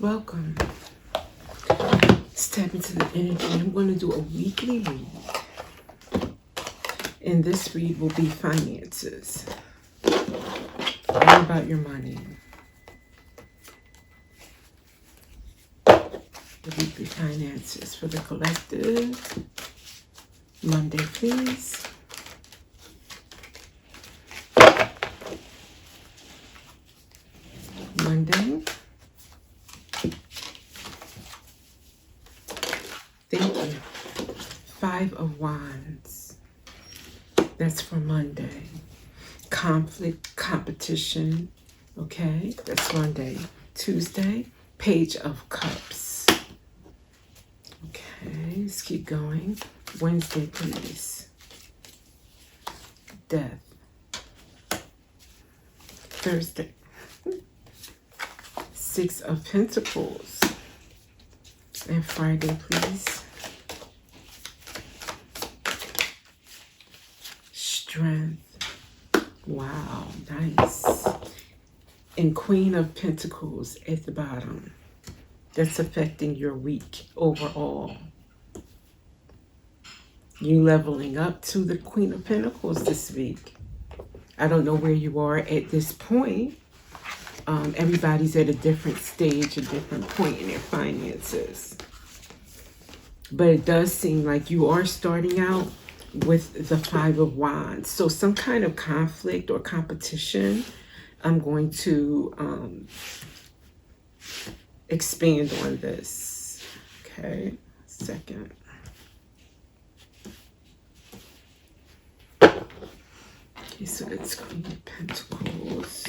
Welcome. Step into the energy. I'm going to do a weekly read. And this read will be finances. All about your money. The weekly finances for the collective. Monday, please. Monday. Thank you. 5 of Wands. That's for Monday. Conflict, competition. Okay, that's Monday. Tuesday, Page of Cups. Okay, let's keep going. Wednesday, please. Death. Thursday. 6 of Pentacles. And Friday, please. Strength. Wow, nice. And Queen of Pentacles at the bottom. That's affecting your week overall. You leveling up to the Queen of Pentacles this week. I don't know where you are at this point. Everybody's at a different stage, a different point in their finances. But it does seem like you are starting out with the 5 of Wands. So some kind of conflict or competition. I'm going to expand on this. Okay, second. Okay, so it's Queen of Pentacles.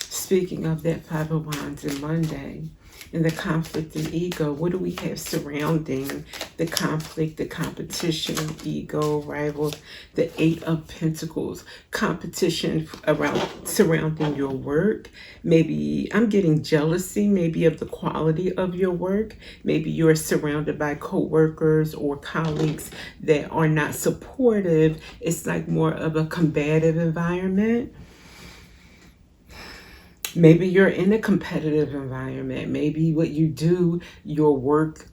Speaking of that 5 of Wands and Monday and the conflict and ego, what do we have surrounding the conflict, the competition, ego, rivals, the 8 of Pentacles, competition surrounding your work. Maybe I'm getting jealousy, maybe of the quality of your work. Maybe you're surrounded by co-workers or colleagues that are not supportive. It's like more of a combative environment. Maybe you're in a competitive environment. Maybe what you do, your work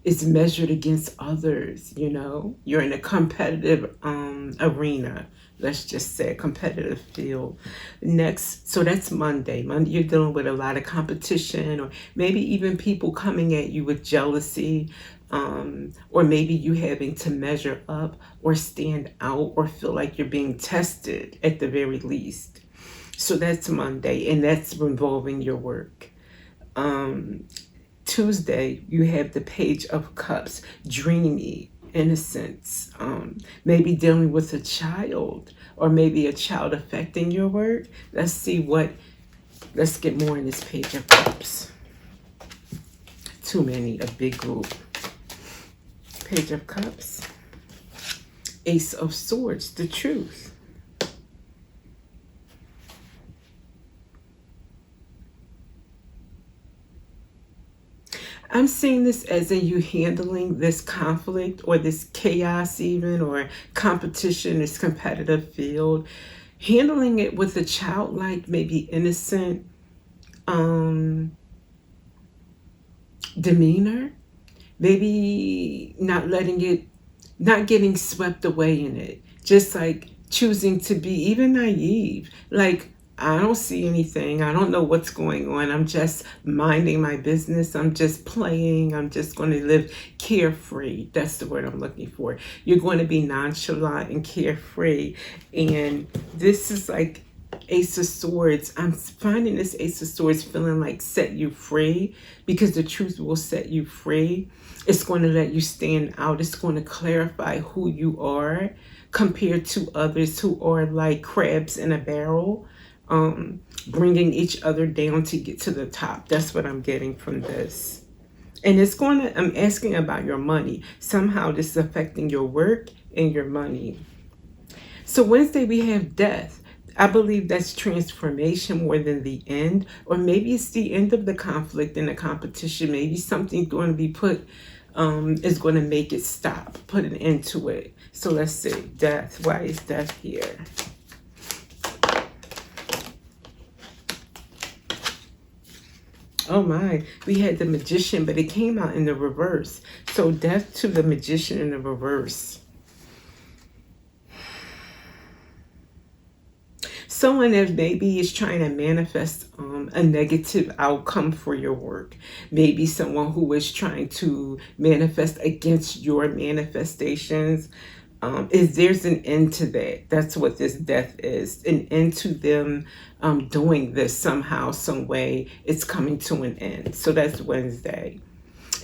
is measured against others, you know. You're in a competitive arena. Let's just say a competitive field. Next, so that's Monday. Monday, you're dealing with a lot of competition, or maybe even people coming at you with jealousy, or maybe you having to measure up or stand out or feel like you're being tested at the very least. So that's Monday, and that's involving your work. Tuesday, you have the Page of Cups, dreamy, innocence, maybe dealing with a child, or maybe a child affecting your work. Let's get more in this Page of Cups. Too many, a big group. Page of Cups, Ace of Swords, the truth. I'm seeing this as in you handling this conflict or this chaos even, or competition, this competitive field, handling it with a childlike, maybe innocent demeanor, maybe not getting swept away in it, just like choosing to be even naive, like, I don't see anything. I don't know what's going on. I'm just minding my business. I'm just playing. I'm just going to live carefree. That's the word I'm looking for. You're going to be nonchalant and carefree. And this is like Ace of Swords. I'm finding this Ace of Swords feeling like set you free, because the truth will set you free. It's going to let you stand out. It's going to clarify who you are compared to others who are like crabs in a barrel, bringing each other down to get to the top. That's what I'm getting from this. And it's going to, I'm asking about your money. Somehow this is affecting your work and your money. So Wednesday we have death. I believe that's transformation more than the end, or maybe it's the end of the conflict and the competition. Maybe something's going to be put, is going to make it stop, put an end to it. So let's see, death. Why is death here? Oh my, we had the Magician, but it came out in the reverse. So death to the Magician in the reverse. Someone that maybe is trying to manifest a negative outcome for your work. Maybe someone who is trying to manifest against your manifestations. There's an end to that. That's what this death is. An end to them doing this somehow, some way. It's coming to an end. So that's Wednesday.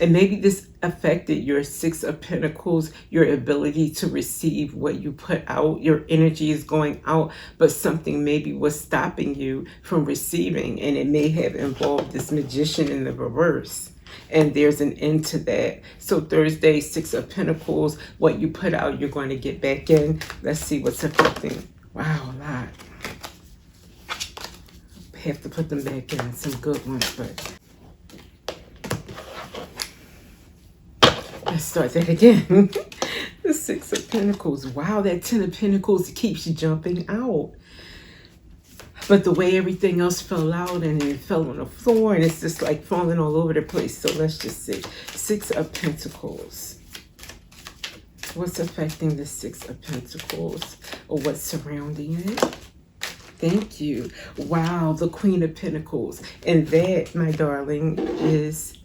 And maybe this affected your Six of Pentacles, your ability to receive what you put out. Your energy is going out, but something maybe was stopping you from receiving. And it may have involved this Magician in the reverse. And there's an end to that. So Thursday, Six of Pentacles, what you put out, you're going to get back in. Let's see what's affecting. Wow, a lot. Have to put them back in. Some good ones, but... let's start that again. The Six of Pentacles. Wow, that Ten of Pentacles keeps jumping out. But the way everything else fell out and it fell on the floor and it's just like falling all over the place. So let's just see. Six of Pentacles. What's affecting the Six of Pentacles, or what's surrounding it? Thank you. Wow, the Queen of Pentacles. And that, my darling, is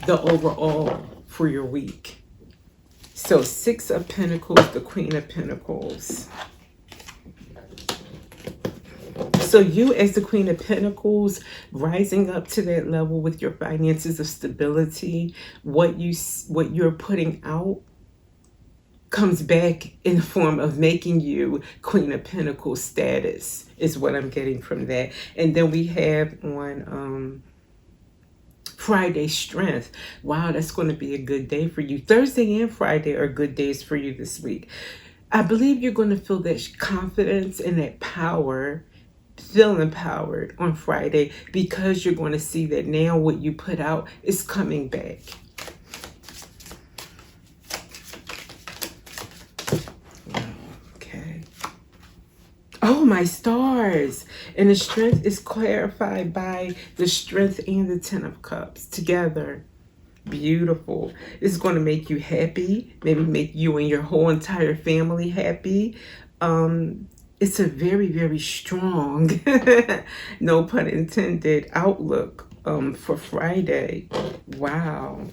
the overall for your week. So Six of Pentacles, the Queen of Pentacles. So you as the Queen of Pentacles, rising up to that level with your finances of stability, what you're putting out comes back in the form of making you Queen of Pentacles status, is what I'm getting from that. And then we have on Friday, strength. Wow, that's going to be a good day for you. Thursday and Friday are good days for you this week. I believe you're going to feel that confidence and that power, feel empowered on Friday, because you're going to see that now what you put out is coming back. Okay. Oh, my stars. And the strength is clarified by the strength and the Ten of Cups together. Beautiful. This is going to make you happy. Maybe make you and your whole entire family happy. It's a very, very strong, no pun intended, outlook for Friday. Wow.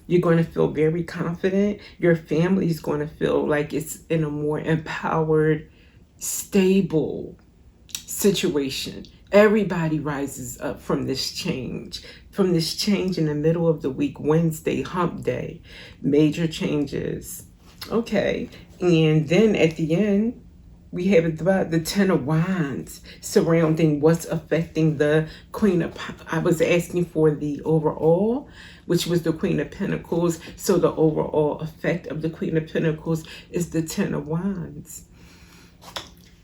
You're going to feel very confident. Your family is going to feel like it's in a more empowered, stable situation. Everybody rises up from this change. From this change in the middle of the week, Wednesday, hump day, major changes. Okay. And then at the end, we have about the Ten of Wands surrounding what's affecting the Queen of... I was asking for the overall, which was the Queen of Pentacles. So the overall effect of the Queen of Pentacles is the Ten of Wands.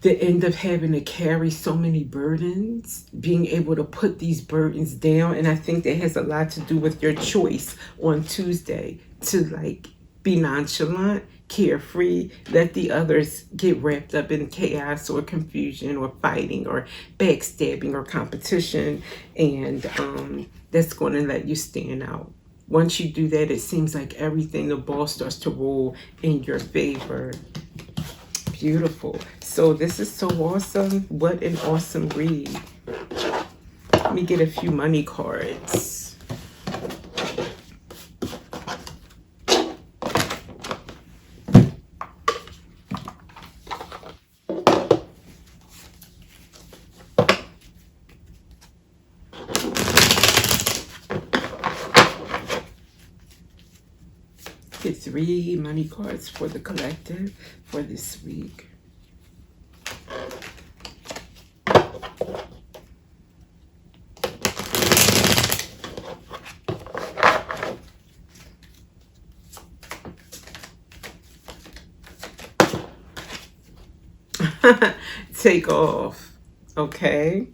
The end of having to carry so many burdens, being able to put these burdens down. And I think that has a lot to do with your choice on Tuesday to like be nonchalant, carefree, let the others get wrapped up in chaos or confusion or fighting or backstabbing or competition. And that's going to let you stand out. Once you do that, it seems like everything, the ball starts to roll in your favor. Beautiful. So this is so awesome. What an awesome read. Let me get a few money cards. Get 3 money cards for the collective for this week. Take off. Okay.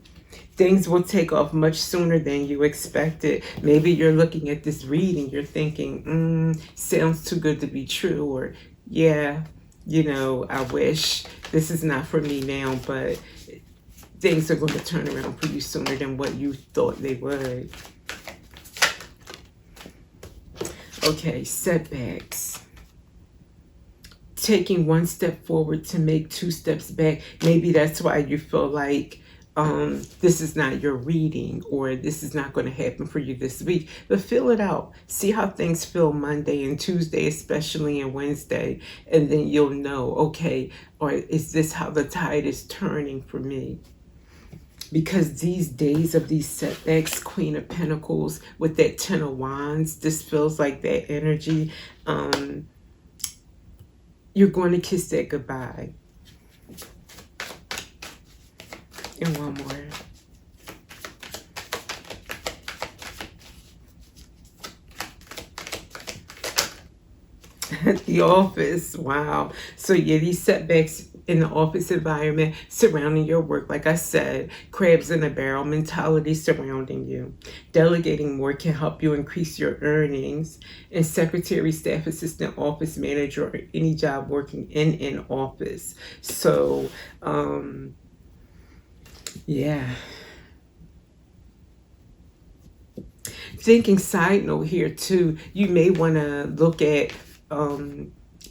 Things will take off much sooner than you expected. Maybe you're looking at this reading, you're thinking, sounds too good to be true, or yeah, I wish this is not for me now, but things are going to turn around for you sooner than what you thought they would. Okay, setbacks. Taking 1 step forward to make 2 steps back. Maybe that's why you feel like this is not your reading, or this is not going to happen for you this week. But feel it out. See how things feel Monday and Tuesday, especially, and Wednesday. And then you'll know, okay, or is this how the tide is turning for me? Because these days of these setbacks, Queen of Pentacles with that 10 of Wands, this feels like that energy. You're going to kiss that goodbye. And one more. At the office. Wow. So yeah, these setbacks in the office environment surrounding your work, like I said, crabs in a barrel mentality surrounding you. Delegating more can help you increase your earnings. And secretary, staff assistant, office manager, or any job working in an office. So yeah. Thinking side note here too, you may want to look at,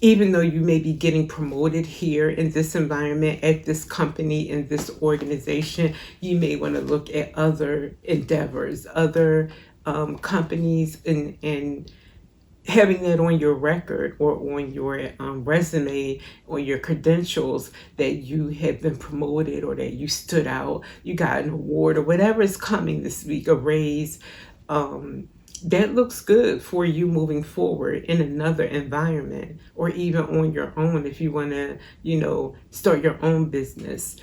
even though you may be getting promoted here in this environment, at this company, in this organization, you may want to look at other endeavors, other companies, and having that on your record or on your resume or your credentials that you have been promoted, or that you stood out, you got an award, or whatever is coming this week, a raise. That looks good for you moving forward in another environment, or even on your own if you want to, start your own business.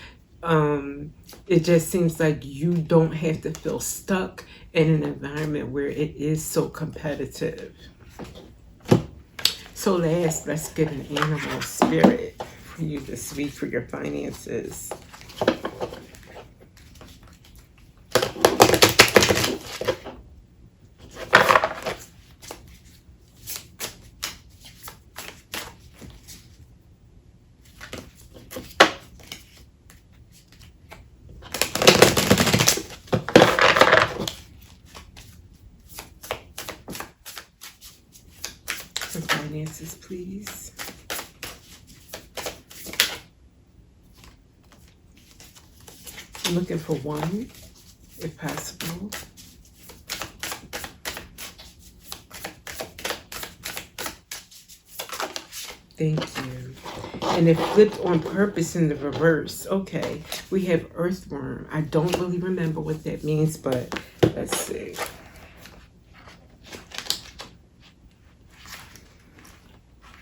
It just seems like you don't have to feel stuck in an environment where it is so competitive. So last, let's get an animal spirit for you this week for your finances. Finances, please. I'm looking for 1, if possible. Thank you. And it flipped on purpose in the reverse. Okay, we have earthworm. I don't really remember what that means, but let's see.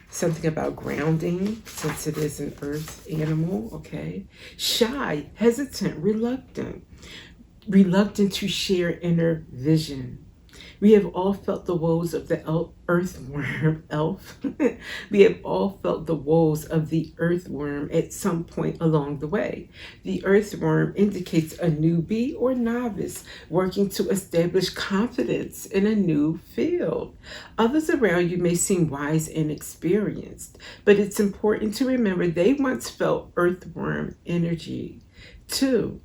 Something about grounding, since it is an earth animal. Okay. Shy, hesitant, reluctant to share inner vision. We have all felt the woes of the earthworm elf. We have all felt the woes of the earthworm at some point along the way. The earthworm indicates a newbie or novice working to establish confidence in a new field. Others around you may seem wise and experienced, but it's important to remember they once felt earthworm energy too.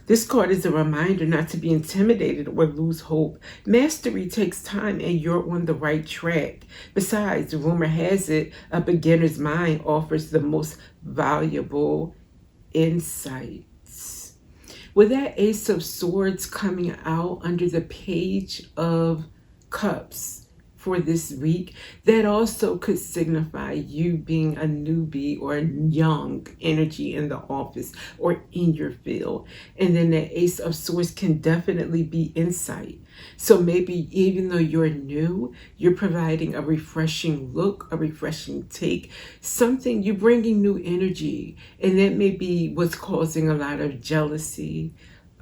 This card is a reminder not to be intimidated or lose hope. Mastery takes time, and you're on the right track. Besides, rumor has it, a beginner's mind offers the most valuable insights. With that Ace of Swords coming out under the Page of Cups for this week, that also could signify you being a newbie or a young energy in the office or in your field. And then the Ace of Swords can definitely be insight. So maybe even though you're new, you're providing a refreshing look, a refreshing take, something, you're bringing new energy. And that may be what's causing a lot of jealousy,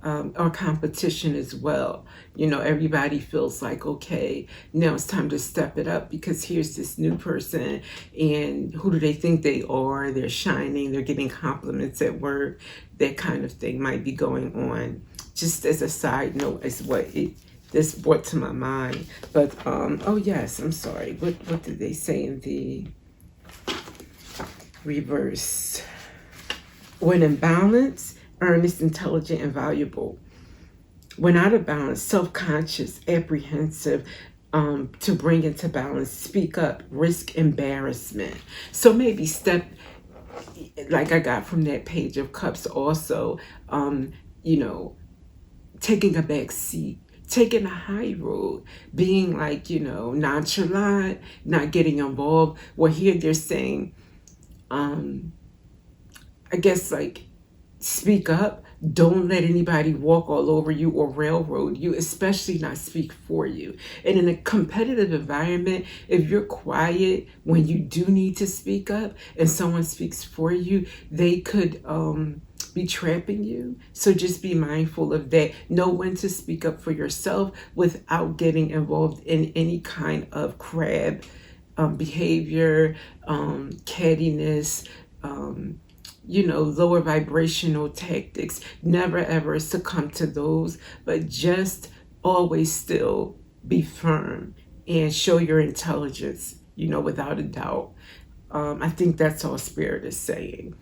or competition as well. You know, everybody feels like, okay, now it's time to step it up because here's this new person, and who do they think they are? They're shining, they're getting compliments at work. That kind of thing might be going on. Just as a side note, is what this brought to my mind. But oh yes, I'm sorry. What did they say in the reverse? When in balance, earnest, intelligent, and valuable. When out of balance, self-conscious, apprehensive, to bring into balance, speak up, risk embarrassment. So maybe step, like I got from that Page of Cups also, you know, taking a back seat, taking a high road, being like, you know, nonchalant, not getting involved. Well, here they're saying, I guess, like, speak up. Don't let anybody walk all over you or railroad you, especially not speak for you. And in a competitive environment, if you're quiet when you do need to speak up and someone speaks for you, they could be trapping you. So just be mindful of that. Know when to speak up for yourself without getting involved in any kind of crab behavior, cattiness, you know, lower vibrational tactics. Never ever succumb to those, but just always still be firm and show your intelligence, you know, without a doubt. I think that's all Spirit is saying.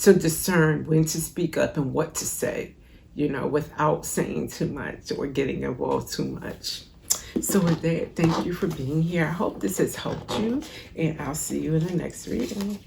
To discern when to speak up and what to say, you know, without saying too much or getting involved too much. So with that, thank you for being here. I hope this has helped you, and I'll see you in the next reading.